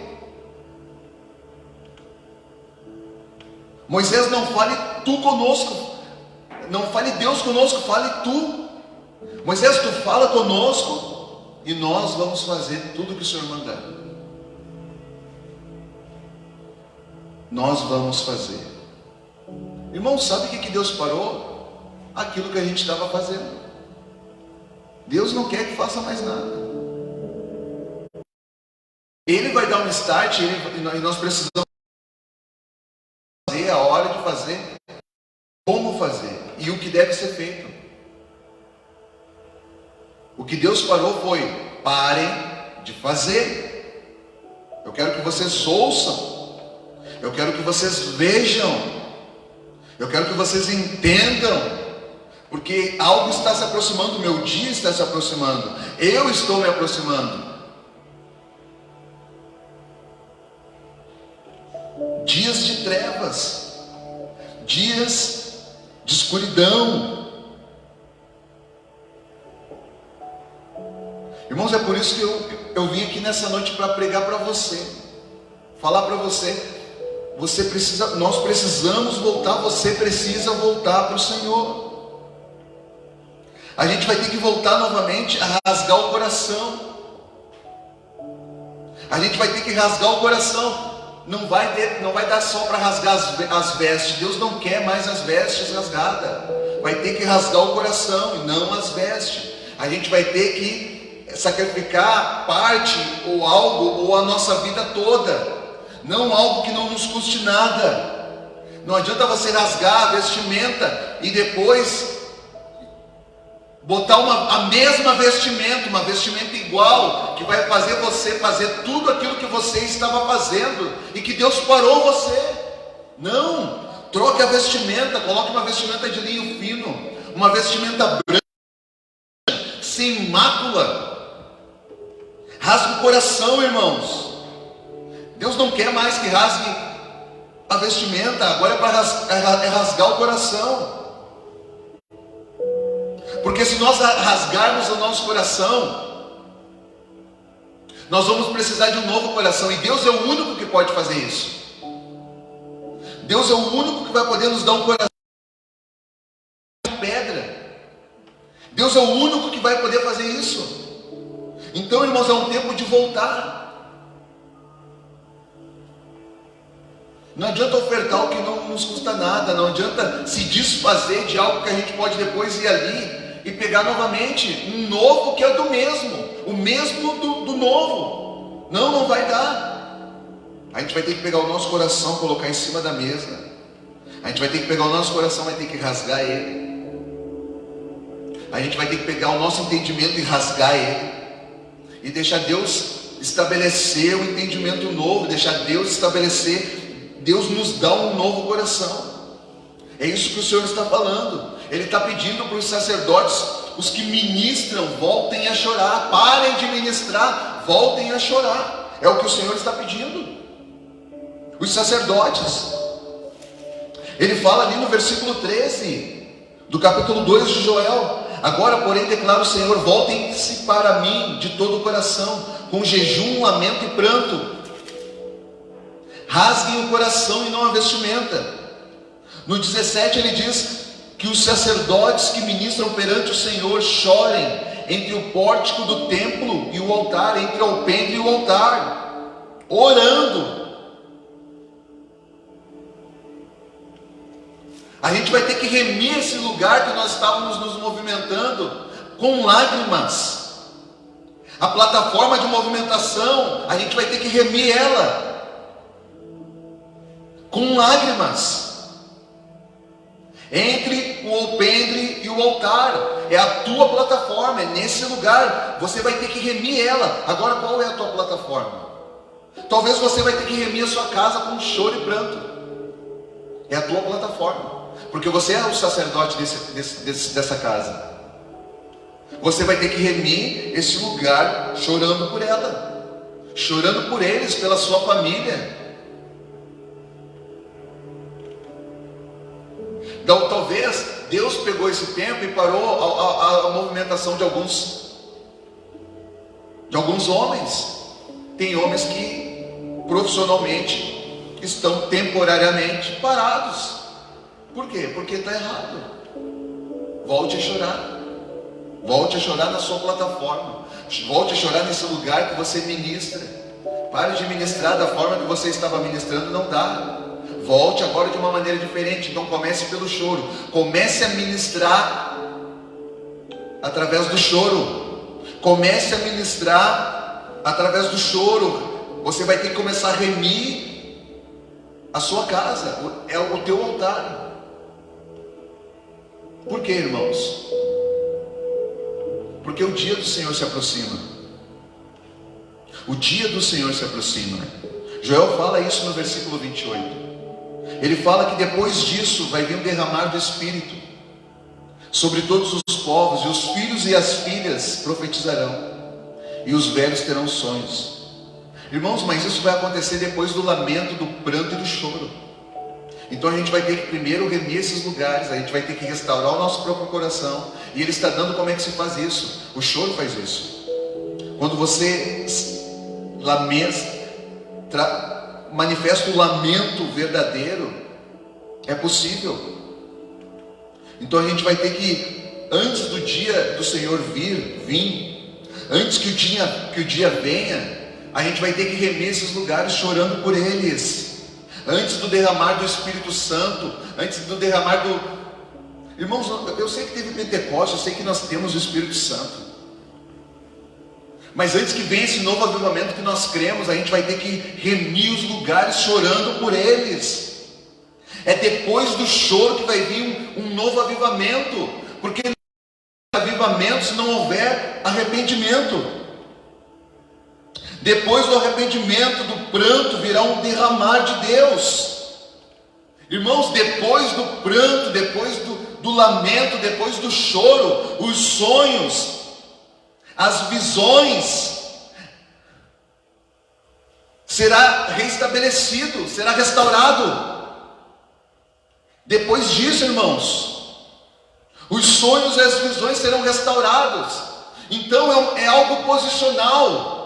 Moisés, não fale tu conosco, não fale Deus conosco, fale tu. Moisés, tu fala conosco e nós vamos fazer tudo o que o Senhor mandar. Nós vamos fazer. Irmão, sabe o que Deus parou? Aquilo que a gente estava fazendo. Deus não quer que faça mais nada. Ele vai dar um start, e nós precisamos fazer a hora de fazer, como fazer e o que deve ser feito. O que Deus parou foi: parem de fazer. Eu quero que vocês ouçam, eu quero que vocês vejam, eu quero que vocês entendam, porque algo está se aproximando, o meu dia está se aproximando, eu estou me aproximando. Dias de trevas, dias de escuridão. Irmãos, é por isso que eu vim aqui nessa noite para pregar para você, falar para você. Nós precisamos voltar, você precisa voltar para o Senhor. A gente vai ter que voltar novamente a rasgar o coração. A gente vai ter que rasgar o coração. Não vai dar só para rasgar as vestes. Deus não quer mais as vestes rasgadas. Vai ter que rasgar o coração e não as vestes. A gente vai ter que sacrificar parte ou algo, ou a nossa vida toda. Não algo que não nos custe nada. Não adianta você rasgar a vestimenta e depois botar a mesma vestimenta, uma vestimenta igual, que vai fazer você fazer tudo aquilo que você estava fazendo e que Deus parou você. Não, troque a vestimenta, coloque uma vestimenta de linho fino, uma vestimenta branca, sem mácula. Rasgue o coração, irmãos. Deus não quer mais que rasgue a vestimenta, agora é para rasgar o coração. Porque se nós rasgarmos o nosso coração, nós vamos precisar de um novo coração. E Deus é o único que pode fazer isso. Deus é o único que vai poder nos dar um coração de pedra. Deus é o único que vai poder fazer isso. Então, irmãos, é um tempo de voltar. Não adianta ofertar o que não nos custa nada. Não adianta se desfazer de algo que a gente pode depois ir ali e pegar novamente um novo que é do mesmo, o mesmo do novo. Não vai dar. A gente vai ter que pegar o nosso coração, colocar em cima da mesa. A gente vai ter que pegar o nosso coração, vai ter que rasgar ele. A gente vai ter que pegar o nosso entendimento e rasgar ele, e deixar Deus estabelecer um entendimento novo, deixar Deus estabelecer, Deus nos dá um novo coração. É isso que o Senhor está falando. Ele está pedindo para os sacerdotes, os que ministram, voltem a chorar. Parem de ministrar, voltem a chorar. É o que o Senhor está pedindo. Os sacerdotes. Ele fala ali no versículo 13 do capítulo 2 de Joel: agora, porém, declara o Senhor, voltem-se para mim de todo o coração, com jejum, lamento e pranto. Rasguem o coração e não a vestimenta. No 17 ele diz que os sacerdotes que ministram perante o Senhor chorem entre o pórtico do templo e o altar, entre o alpendre e o altar, orando. A gente vai ter que remir esse lugar que nós estávamos nos movimentando com lágrimas. A plataforma de movimentação, a gente vai ter que remir ela com lágrimas. Entre o alpendre e o altar, é a tua plataforma, é nesse lugar, você vai ter que remir ela. Agora, qual é a tua plataforma? Talvez você vai ter que remir a sua casa com choro e pranto. É a tua plataforma, porque você é o sacerdote dessa casa. Você vai ter que remir esse lugar chorando por ela, chorando por eles, pela sua família. Então, talvez Deus pegou esse tempo e parou a movimentação de alguns homens. Tem homens que profissionalmente estão temporariamente parados. Por quê? Porque está errado. Volte a chorar. Volte a chorar na sua plataforma. Volte a chorar nesse lugar que você ministra. Pare de ministrar da forma que você estava ministrando, não dá. Volte agora de uma maneira diferente. Então comece pelo choro. Comece a ministrar através do choro. Comece a ministrar através do choro. Você vai ter que começar a remir a sua casa. É o teu altar. Por quê, irmãos? Porque o dia do Senhor se aproxima. O dia do Senhor se aproxima. Joel fala isso no versículo 28. Ele fala que depois disso vai vir um derramar do Espírito sobre todos os povos, e os filhos e as filhas profetizarão, e os velhos terão sonhos. Irmãos, mas isso vai acontecer depois do lamento, do pranto e do choro. Então a gente vai ter que primeiro remir esses lugares, a gente vai ter que restaurar o nosso próprio coração. E Ele está dando como é que se faz isso. O choro faz isso. Quando você manifesta o lamento verdadeiro, é possível. Então a gente vai ter que, antes do dia do Senhor vir, antes que o dia venha, a gente vai ter que remer esses lugares chorando por eles. Antes do derramar do Espírito Santo, antes do derramar do... Irmãos, eu sei que teve Pentecostes, eu sei que nós temos o Espírito Santo. Mas antes que venha esse novo avivamento que nós cremos, a gente vai ter que remir os lugares chorando por eles. É depois do choro que vai vir um novo avivamento. Porque não há avivamento se não houver arrependimento. Depois do arrependimento, do pranto, virá um derramar de Deus. Irmãos, depois do pranto, depois do lamento, depois do choro, os sonhos, as visões, será restabelecido, será restaurado. Depois disso, irmãos, os sonhos e as visões serão restaurados. Então é algo posicional.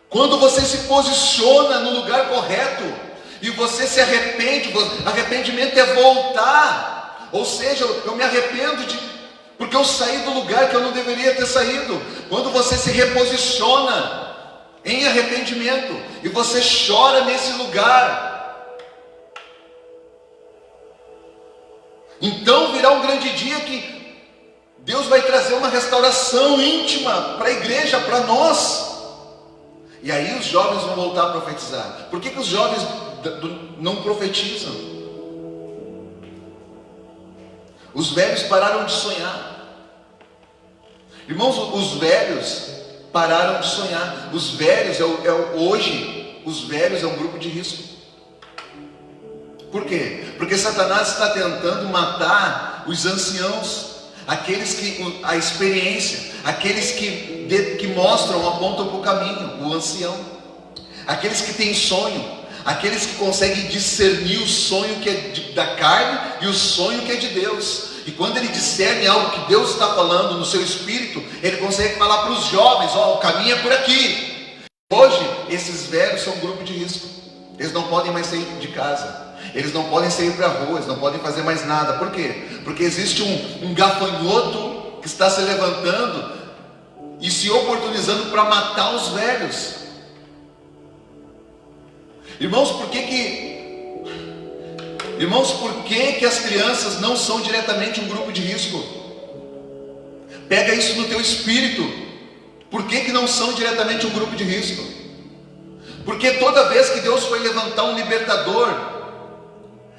Quando você se posiciona no lugar correto e você se arrepende, arrependimento é voltar. Ou seja, eu me arrependo porque eu saí do lugar que eu não deveria ter saído. Quando você se reposiciona em arrependimento e você chora nesse lugar, então virá um grande dia que Deus vai trazer uma restauração íntima para a igreja, para nós. E aí os jovens vão voltar a profetizar. Por que os jovens não profetizam? Os velhos pararam de sonhar. Irmãos, os velhos pararam de sonhar. Os velhos, hoje, os velhos é um grupo de risco. Por quê? Porque Satanás está tentando matar os anciãos, aqueles que, a experiência, aqueles que mostram, apontam para o caminho, o ancião, aqueles que têm sonho, aqueles que conseguem discernir o sonho que é da carne e o sonho que é de Deus. E quando ele discerne algo que Deus está falando no seu espírito, ele consegue falar para os jovens: ó, o caminho é por aqui. Hoje, esses velhos são um grupo de risco. Eles não podem mais sair de casa. Eles não podem sair para a rua, eles não podem fazer mais nada. Por quê? Porque existe um gafanhoto que está se levantando e se oportunizando para matar os velhos. Irmãos, por que Irmãos, por que as crianças não são diretamente um grupo de risco? Pega isso no teu espírito. Por que não são diretamente um grupo de risco? Porque toda vez que Deus foi levantar um libertador,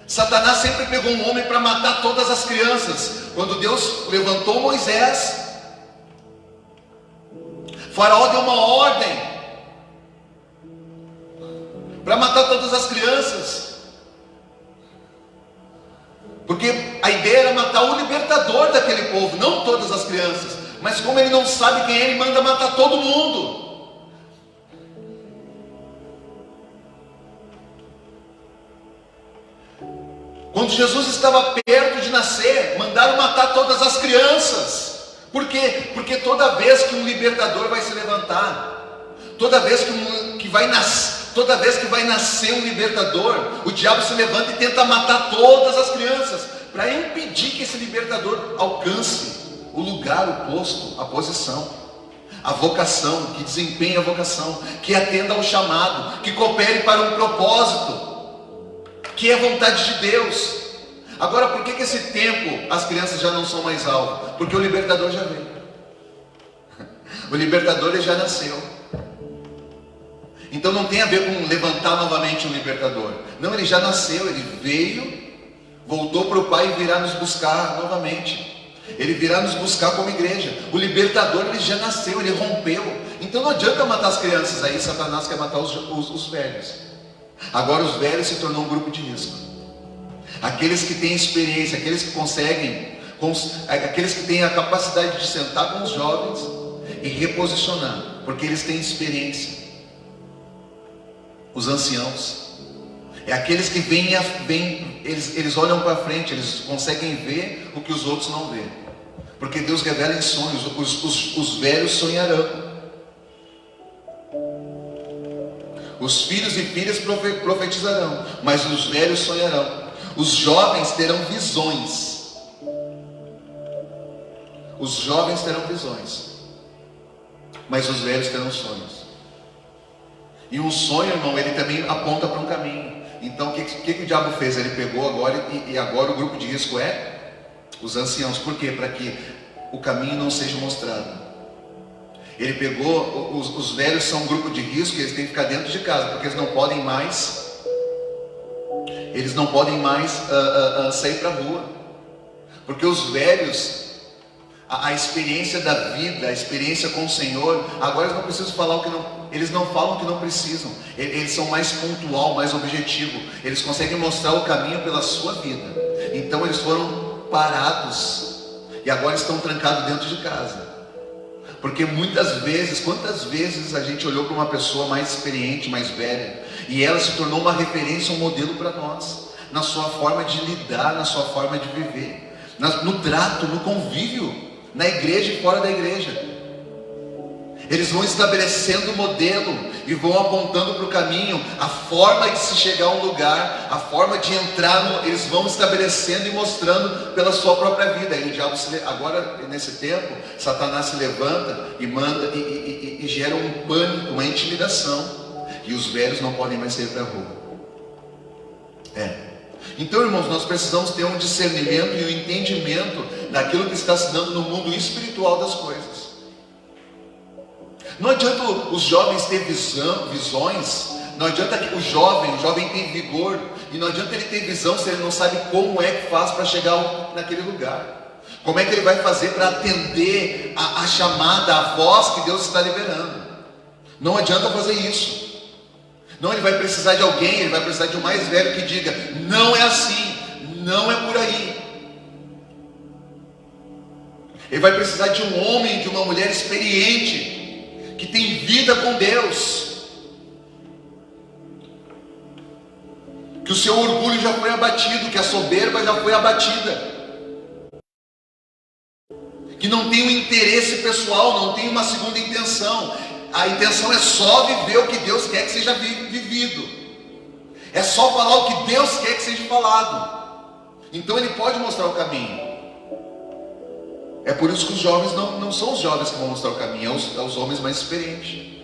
Satanás sempre pegou um homem para matar todas as crianças. Quando Deus levantou Moisés, Faraó deu uma ordem para matar todas as crianças. Porque a ideia era matar o libertador daquele povo, não todas as crianças. Mas como ele não sabe quem é, ele manda matar todo mundo. Quando Jesus estava perto de nascer, mandaram matar todas as crianças. Por quê? Porque toda vez que um libertador vai se levantar, toda vez que vai nascer um libertador, o diabo se levanta e tenta matar todas as crianças, para impedir que esse libertador alcance o lugar, o posto, a posição, a vocação, que desempenhe a vocação, que atenda ao chamado, que coopere para um propósito, que é a vontade de Deus. Agora, por que esse tempo as crianças já não são mais alvo? Porque o libertador já veio. O libertador ele já nasceu. Então não tem a ver com levantar novamente um libertador. Não, ele já nasceu, ele veio, voltou para o Pai e virá nos buscar novamente. Ele virá nos buscar como igreja. O libertador ele já nasceu, ele rompeu. Então não adianta matar as crianças. Aí Satanás quer matar os velhos. Agora os velhos se tornou um grupo de risco. Aqueles que têm experiência, aqueles que conseguem, aqueles que têm a capacidade de sentar com os jovens e reposicionar, porque eles têm experiência. Os anciãos é aqueles que eles olham para frente, eles conseguem ver o que os outros não vê, porque Deus revela em sonhos. Os velhos sonharão, os filhos e filhas profetizarão, mas os velhos sonharão. Os jovens terão visões. Os jovens terão visões, mas os velhos terão sonhos. E um sonho, irmão, ele também aponta para um caminho. Então o que o diabo fez? Ele pegou agora, e agora o grupo de risco é os anciãos. Por quê? Para que o caminho não seja mostrado. Ele pegou, os velhos são um grupo de risco, eles têm que ficar dentro de casa, porque eles não podem mais sair para a rua. Porque os velhos, a experiência da vida, a experiência com o Senhor, agora eles não precisam falar o que não. Eles não falam o que não precisam. Eles são mais pontual, mais objetivo. Eles conseguem mostrar o caminho pela sua vida. Então eles foram parados e agora estão trancados dentro de casa. Porque muitas vezes, quantas vezes a gente olhou para uma pessoa mais experiente, mais velha, e ela se tornou uma referência, um modelo para nós, na sua forma de lidar, na sua forma de viver, no trato, no convívio, na igreja e fora da igreja. Eles vão estabelecendo o modelo e vão apontando para o caminho, a forma de se chegar a um lugar, a forma de entrar, eles vão estabelecendo e mostrando pela sua própria vida. E o diabo, agora nesse tempo, Satanás se levanta e manda e gera um pânico, uma intimidação, e os velhos não podem mais sair para a rua. Então, irmãos, nós precisamos ter um discernimento e um entendimento daquilo que está se dando no mundo espiritual das coisas. Não adianta os jovens ter visões, não adianta que o jovem tem vigor, e não adianta ele ter visão se ele não sabe como é que faz para chegar naquele lugar. Como é que ele vai fazer para atender a chamada, a voz que Deus está liberando. Não adianta fazer isso. Não, ele vai precisar de alguém, ele vai precisar de um mais velho que diga: não é assim, não é por aí. Ele vai precisar de um homem, de uma mulher experiente, que tem vida com Deus, que o seu orgulho já foi abatido, que a soberba já foi abatida, que não tem um interesse pessoal, não tem uma segunda intenção. A intenção é só viver o que Deus quer que seja vivido, é só falar o que Deus quer que seja falado. Então ele pode mostrar o caminho. É por isso que os jovens não são os jovens que vão mostrar o caminho, é os homens mais experientes.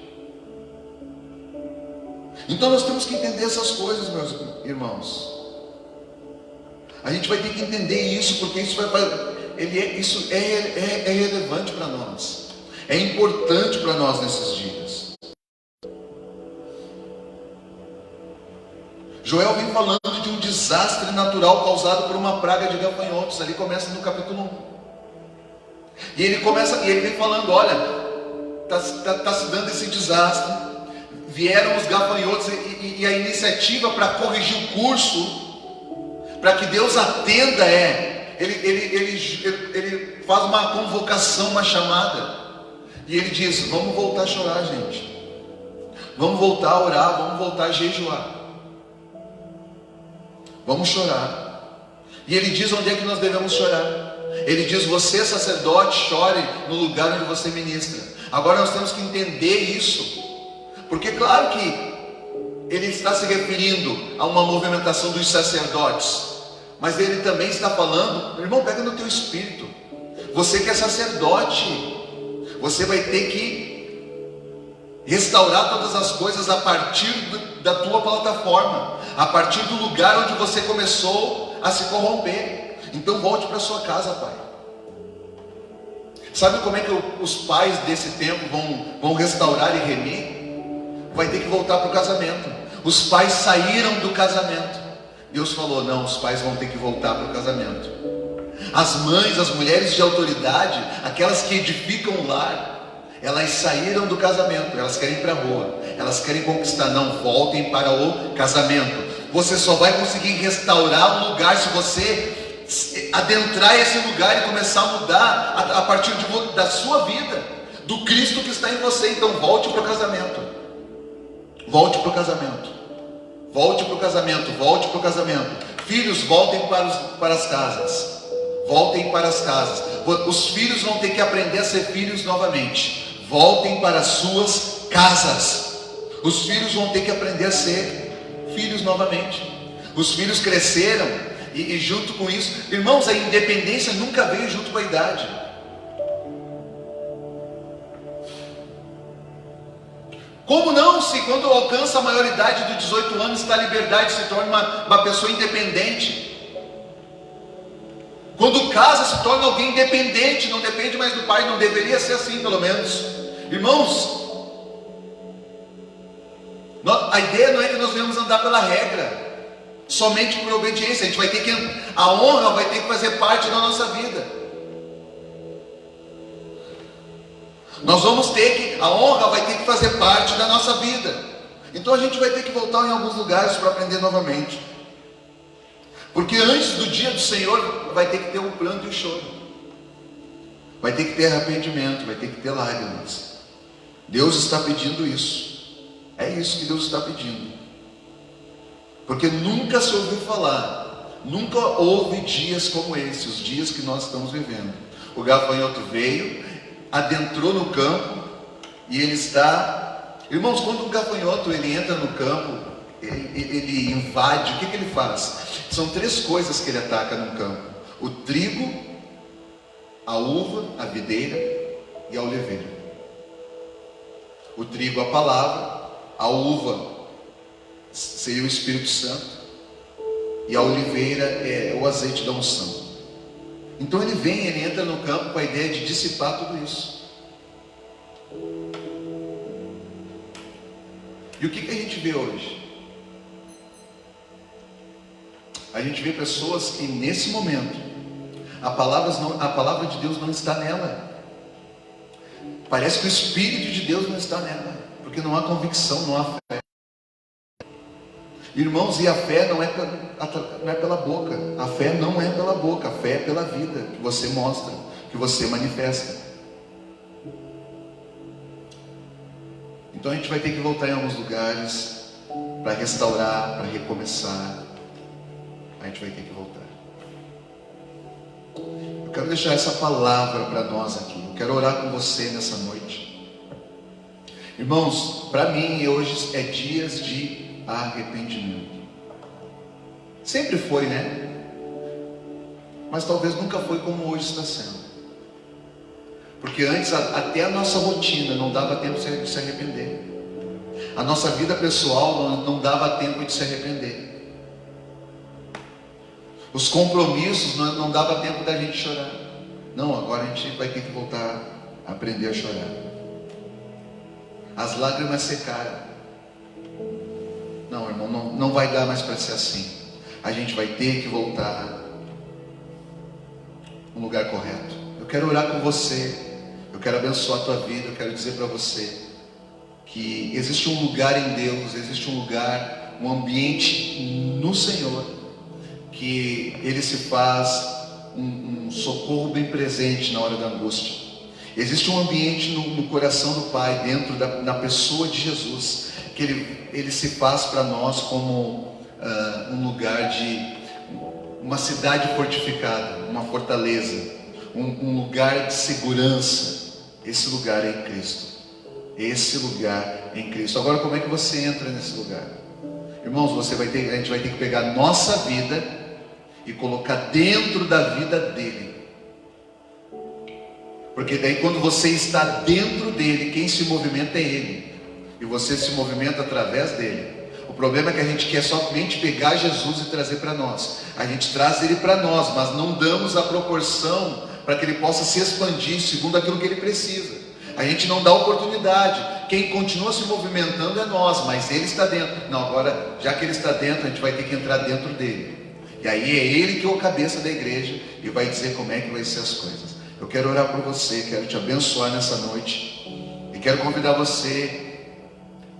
Então nós temos que entender essas coisas, meus irmãos. A gente vai ter que entender isso, porque isso é relevante para nós. É importante para nós nesses dias. Joel vem falando de um desastre natural causado por uma praga de gafanhotos. Ali começa no capítulo 1. E ele vem falando, olha, está se dando esse desastre. Vieram os gafanhotos e a iniciativa para corrigir o curso, para que Deus atenda, ele faz uma convocação, uma chamada. E ele diz, vamos voltar a chorar, gente. Vamos voltar a orar, vamos voltar a jejuar. Vamos chorar. E ele diz onde é que nós devemos chorar. Ele diz, você sacerdote, chore no lugar onde você ministra. Agora nós temos que entender isso, porque claro que ele está se referindo a uma movimentação dos sacerdotes, mas ele também está falando, meu irmão, pega no teu espírito, você que é sacerdote, você vai ter que restaurar todas as coisas a partir da tua plataforma, a partir do lugar onde você começou a se corromper. Então volte para sua casa, pai. Sabe como é que os pais desse tempo vão restaurar e remir? Vai ter que voltar para o casamento. Os pais saíram do casamento. Deus falou, não, os pais vão ter que voltar para o casamento. As mães, as mulheres de autoridade, aquelas que edificam o lar, elas saíram do casamento, elas querem ir para a rua, elas querem conquistar. Não, voltem para o casamento. Você só vai conseguir restaurar o lugar se você adentrar esse lugar e começar a mudar a partir da sua vida, do Cristo que está em você. Então volte para o casamento. Volte para o casamento. Volte para o casamento. Volte para o casamento. Filhos, voltem para as casas. Voltem para as casas. Os filhos vão ter que aprender a ser filhos novamente. Voltem para as suas casas. Os filhos vão ter que aprender a ser filhos novamente. Os filhos cresceram e junto com isso, irmãos, a independência nunca veio junto com a idade. Como não, se quando alcança a maioridade dos 18 anos, está a liberdade, se torna uma pessoa independente. Quando casa, se torna alguém independente, não depende mais do pai, não deveria ser assim, pelo menos. Irmãos, a ideia não é que nós venhamos andar pela regra, somente por obediência. A honra vai ter que fazer parte da nossa vida. A honra vai ter que fazer parte da nossa vida. Então a gente vai ter que voltar em alguns lugares para aprender novamente. Porque antes do dia do Senhor vai ter que ter um pranto e um choro. Vai ter que ter arrependimento, vai ter que ter lágrimas. Deus está pedindo isso. É isso que Deus está pedindo. Porque nunca se ouviu falar, nunca houve dias como esse, os dias que nós estamos vivendo. O gafanhoto veio, adentrou no campo e ele está... Irmãos, quando o gafanhoto ele entra no campo, ele invade, o que ele faz? São 3 coisas que ele ataca no campo: o trigo, a uva, a videira e a oliveira. O trigo, a palavra, a uva seria o Espírito Santo, e a oliveira é o azeite da unção. Então ele entra no campo com a ideia de dissipar tudo isso. E o que a gente vê hoje? A gente vê pessoas que nesse momento a palavra de Deus não está nela. Parece que o Espírito de Deus não está nela, porque não há convicção, não há fé. Irmãos, e a fé não é pela boca. A fé não é pela boca. A fé é pela vida que você mostra, que você manifesta. Então a gente vai ter que voltar em alguns lugares para restaurar, para recomeçar. A gente vai ter que voltar. Eu quero deixar essa palavra para nós aqui. Eu quero orar com você nessa noite. Irmãos, para mim hoje é dias de arrependimento. Sempre foi, né? Mas talvez nunca foi como hoje está sendo. Porque antes até a nossa rotina não dava tempo de se arrepender. A nossa vida pessoal não dava tempo de se arrepender. Os compromissos não dava tempo da gente chorar. Não, agora a gente vai ter que voltar a aprender a chorar. As lágrimas secaram. Não, irmão, não vai dar mais para ser assim. A gente vai ter que voltar no lugar correto. Eu quero orar com você. Eu quero abençoar a tua vida. Eu quero dizer para você que existe um lugar em Deus, existe um lugar, um ambiente no Senhor, que Ele se faz um socorro bem presente na hora da angústia. Existe um ambiente no coração do Pai, dentro da pessoa de Jesus, que Ele se faz para nós como um lugar de uma cidade fortificada, uma fortaleza, um lugar de segurança. Esse lugar é em Cristo. Esse lugar é em Cristo. Agora, como é que você entra nesse lugar? Irmãos, a gente vai ter que pegar a nossa vida e colocar dentro da vida dele. Porque daí, quando você está dentro dele, quem se movimenta é ele, e você se movimenta através dele. O problema é que a gente quer somente pegar Jesus e trazer para nós. A gente traz ele para nós, mas não damos a proporção para que ele possa se expandir segundo aquilo que ele precisa. A gente não dá oportunidade. Quem continua se movimentando é nós, mas ele está dentro. Não, agora, já que ele está dentro, a gente vai ter que entrar dentro dele. E aí é ele que é o cabeça da igreja e vai dizer como é que vai ser as coisas. Eu quero orar por você, quero te abençoar nessa noite. E quero convidar você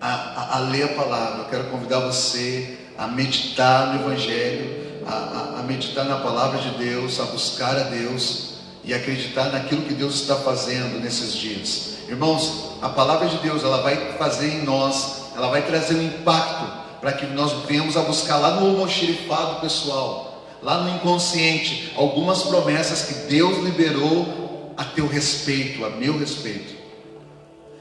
a ler a palavra. Eu quero convidar você a meditar no Evangelho, a meditar na palavra de Deus, a buscar a Deus e acreditar naquilo que Deus está fazendo nesses dias. Irmãos, a palavra de Deus, ela vai fazer em nós, ela vai trazer um impacto para que nós venhamos a buscar lá no almoxerifado pessoal, lá no inconsciente, algumas promessas que Deus liberou a teu respeito, a meu respeito.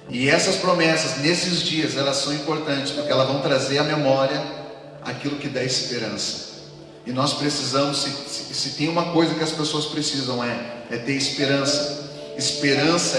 E essas promessas, nesses dias, elas são importantes, porque elas vão trazer à memória aquilo que dá esperança. E nós precisamos, se tem uma coisa que as pessoas precisam, é ter esperança. Esperança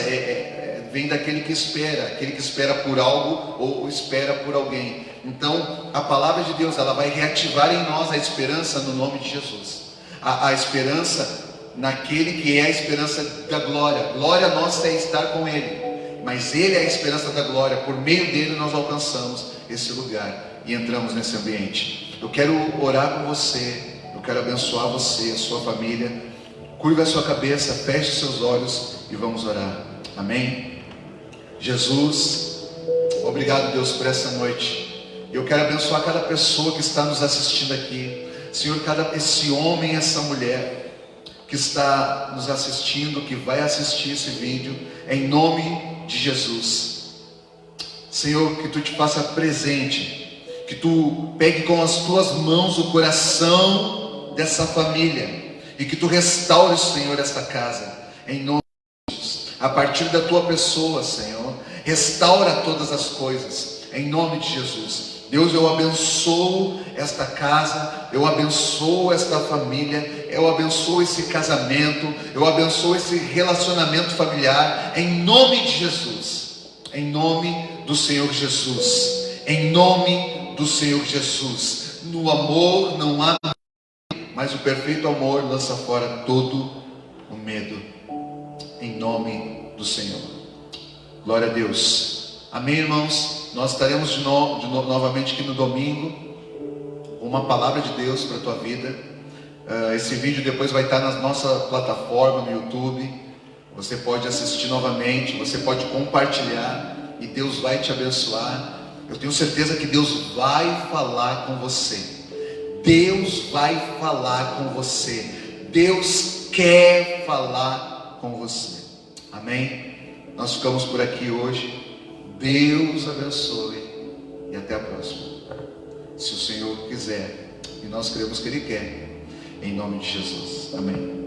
vem daquele que espera por algo ou espera por alguém. Então, a palavra de Deus, ela vai reativar em nós a esperança no nome de Jesus. A esperança naquele que é a esperança da glória. Glória nossa é estar com Ele. Mas Ele é a esperança da glória. Por meio dele nós alcançamos esse lugar e entramos nesse ambiente. Eu quero orar com você. Eu quero abençoar você, a sua família. Curva a sua cabeça, feche seus olhos e vamos orar. Amém? Jesus, obrigado, Deus, por essa noite. Eu quero abençoar cada pessoa que está nos assistindo aqui. Senhor, esse homem, essa mulher que está nos assistindo, que vai assistir esse vídeo, em nome de Jesus. Senhor, que Tu te faça presente, que Tu pegue com as Tuas mãos o coração dessa família e que Tu restaures, Senhor, esta casa, em nome de Jesus. A partir da Tua pessoa, Senhor, restaura todas as coisas, em nome de Jesus. Deus, eu abençoo esta casa, eu abençoo esta família, eu abençoo esse casamento, eu abençoo esse relacionamento familiar, em nome de Jesus, em nome do Senhor Jesus, em nome do Senhor Jesus. No amor não há medo, mas o perfeito amor lança fora todo o medo, em nome do Senhor. Glória a Deus. Amém, irmãos? Nós estaremos novamente aqui no domingo, com uma palavra de Deus para a tua vida. Esse vídeo depois vai estar na nossa plataforma no YouTube. Você pode assistir novamente, você pode compartilhar e Deus vai te abençoar. Eu tenho certeza que Deus vai falar com você. Deus vai falar com você. Deus quer falar com você. Amém? Nós ficamos por aqui hoje. Deus abençoe e até a próxima. Se o Senhor quiser, e nós cremos que Ele quer, em nome de Jesus. Amém.